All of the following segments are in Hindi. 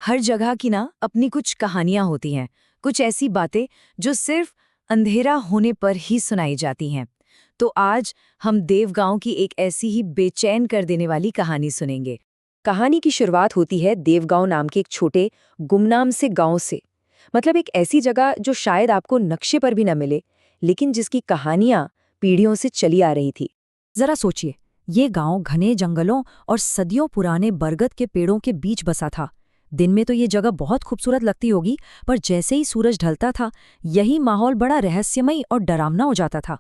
हर जगह की ना अपनी कुछ कहानियां होती हैं, कुछ ऐसी बातें जो सिर्फ अंधेरा होने पर ही सुनाई जाती हैं। तो आज हम देवगांव की एक ऐसी ही बेचैन कर देने वाली कहानी सुनेंगे। कहानी की शुरुआत होती है देवगांव नाम के एक छोटे गुमनाम से गांव से। मतलब एक ऐसी जगह जो शायद आपको नक्शे पर भी न मिले, लेकिन जिसकी कहानियां पीढ़ियों से चली आ रही थी। जरा सोचिए, ये गांव घने जंगलों और सदियों पुराने बरगद के पेड़ों के बीच बसा था। दिन में तो ये जगह बहुत खूबसूरत लगती होगी, पर जैसे ही सूरज ढलता था, यही माहौल बड़ा रहस्यमयी और डरावना हो जाता था।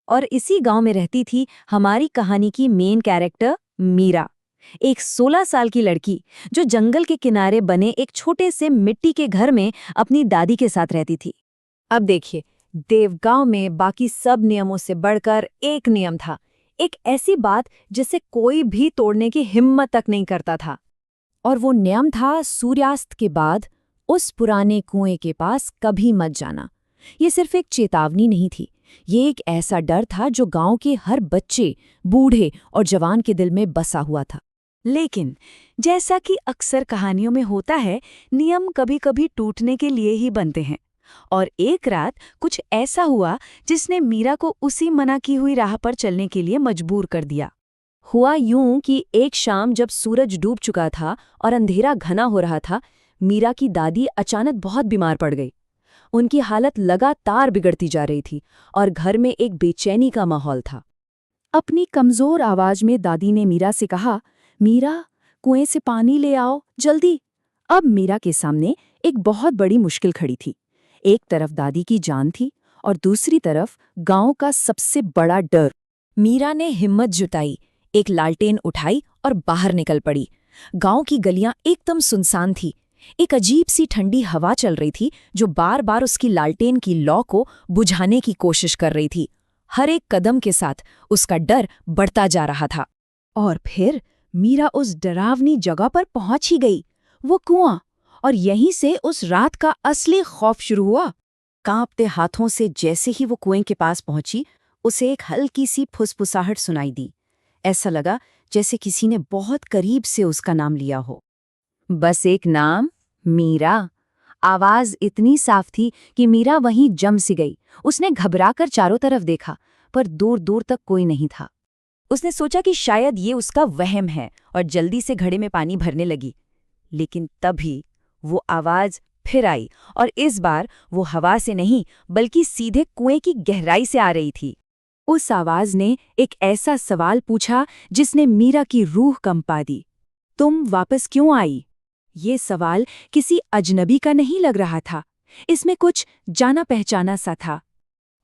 और इसी गांव में रहती थी हमारी कहानी की मेन कैरेक्टर मीरा, एक 16 साल की लड़की जो जंगल के किनारे बने एक छोटे से मिट्टी के घर में अपनी दादी के साथ रहती थी। अब देखिए, देवगांव में बाकी सब नियमों से बढ़कर एक नियम था, एक ऐसी बात जिसे कोई भी तोड़ने की हिम्मत तक नहीं करता था। और वो नियम था सूर्यास्त के बाद उस पुराने कुएं के पास कभी मत जाना। ये सिर्फ एक चेतावनी नहीं थी, ये एक ऐसा डर था जो गांव के हर बच्चे, बूढ़े और जवान के दिल में बसा हुआ था। लेकिन जैसा कि अक्सर कहानियों में होता है, नियम कभी-कभी टूटने के लिए ही बनते हैं। और एक रात कुछ ऐसा हुआ जिसने मीरा को उसी मना की हुई राह पर चलने के लिए मजबूर कर दिया। हुआ यूं कि एक शाम जब सूरज डूब चुका था और अंधेरा घना हो रहा था, मीरा की दादी अचानक बहुत बीमार पड़ गई। उनकी हालत लगातार बिगड़ती जा रही थी और घर में एक बेचैनी का माहौल था। अपनी कमजोर आवाज में दादी ने मीरा से कहा, मीरा, कुएं से पानी ले आओ, जल्दी। अब मीरा के सामने एक बहुत बड़ी मुश्किल खड़ी थी। एक तरफ दादी की जान थी और दूसरी तरफ गांव का सबसे बड़ा डर। मीरा ने हिम्मत जुटाई, एक लालटेन उठाई और बाहर निकल पड़ी। गांव की गलियां एकदम सुनसान थी। एक अजीब सी ठंडी हवा चल रही थी जो बार बार उसकी लालटेन की लौ को बुझाने की कोशिश कर रही थी। हर एक कदम के साथ उसका डर बढ़ता जा रहा था। और फिर मीरा उस डरावनी जगह पर पहुंच ही गई, वो कुआं। और यहीं से उस रात का असली खौफ शुरू हुआ। कांपते हाथों से जैसे ही वो कुएं के पास पहुंची, उसे एक हल्की सी फुसफुसाहट सुनाई दी। ऐसा लगा जैसे किसी ने बहुत करीब से उसका नाम लिया हो। बस एक नाम, मीरा। आवाज इतनी साफ थी कि मीरा वहीं जम सी गई। उसने घबराकर चारों तरफ देखा, पर दूर दूर तक कोई नहीं था। उसने सोचा कि शायद ये उसका वहम है और जल्दी से घड़े में पानी भरने लगी। लेकिन तभी वो आवाज फिर आई, और इस बार वो हवा से नहीं बल्कि सीधे कुएं की गहराई से आ रही थी। उस आवाज ने एक ऐसा सवाल पूछा जिसने मीरा की रूह कंपा दी। तुम वापस क्यों आई? ये सवाल किसी अजनबी का नहीं लग रहा था, इसमें कुछ जाना पहचाना सा था।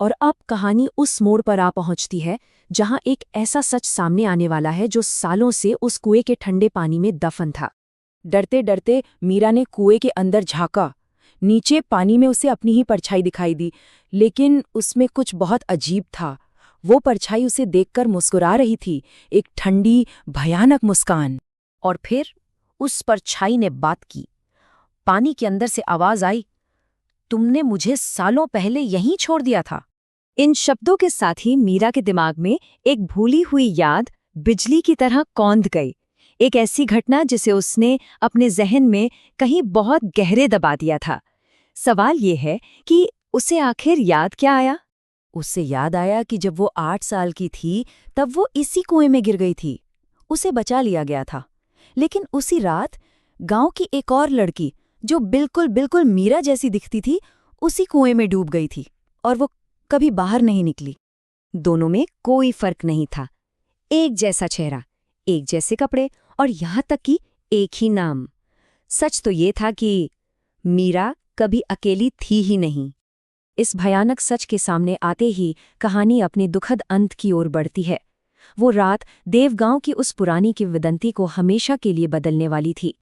और अब कहानी उस मोड़ पर आ पहुंचती है जहां एक ऐसा सच सामने आने वाला है जो सालों से उस कुएं के ठंडे पानी में दफन था। डरते डरते मीरा ने कुएं के अंदर झांका। नीचे पानी में उसे अपनी ही परछाई दिखाई दी, लेकिन उसमें कुछ बहुत अजीब था। वो परछाई उसे देखकर मुस्कुरा रही थी, एक ठंडी भयानक मुस्कान। और फिर उस परछाई ने बात की। पानी के अंदर से आवाज आई, तुमने मुझे सालों पहले यहीं छोड़ दिया था। इन शब्दों के साथ ही मीरा के दिमाग में एक भूली हुई याद बिजली की तरह कौंध गई। एक ऐसी घटना जिसे उसने अपने जहन में कहीं बहुत गहरे दबा दिया था। सवाल ये है कि उसे आखिर याद क्या आया? उससे याद आया कि जब वो 8 साल की थी तब वो इसी कुएं में गिर गई थी। उसे बचा लिया गया था, लेकिन उसी रात गांव की एक और लड़की जो बिल्कुल बिल्कुल मीरा जैसी दिखती थी, उसी कुएं में डूब गई थी और वो कभी बाहर नहीं निकली। दोनों में कोई फर्क नहीं था, एक जैसा चेहरा, एक जैसे कपड़े और यहाँ तक कि एक ही नाम। सच तो ये था कि मीरा कभी अकेली थी ही नहीं। इस भयानक सच के सामने आते ही कहानी अपने दुखद अंत की ओर बढ़ती है। वो रात देवगांव की उस पुरानी किंवदंती को हमेशा के लिए बदलने वाली थी।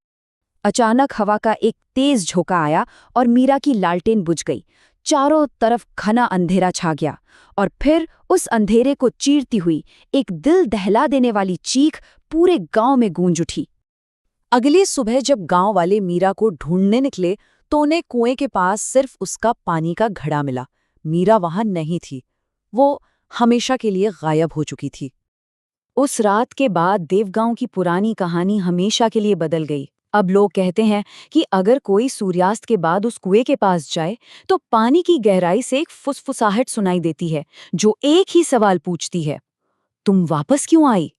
अचानक हवा का एक तेज झोंका आया और मीरा की लालटेन बुझ गई। चारों तरफ घना अंधेरा छा गया और फिर उस अंधेरे को चीरती हुई एक दिल दहला देने वाली चीख पूरे गांव में गूंज उठी। अगली सुबह जब गांव वाले मीरा को ढूंढने निकले तो उन्हें कुएं के पास सिर्फ उसका पानी का घड़ा मिला। मीरा वहां नहीं थी, वो हमेशा के लिए गायब हो चुकी थी। उस रात के बाद देवगांव की पुरानी कहानी हमेशा के लिए बदल गई। अब लोग कहते हैं कि अगर कोई सूर्यास्त के बाद उस कुएं के पास जाए तो पानी की गहराई से एक फुसफुसाहट सुनाई देती है जो एक ही सवाल पूछती है, तुम वापस क्यों आई?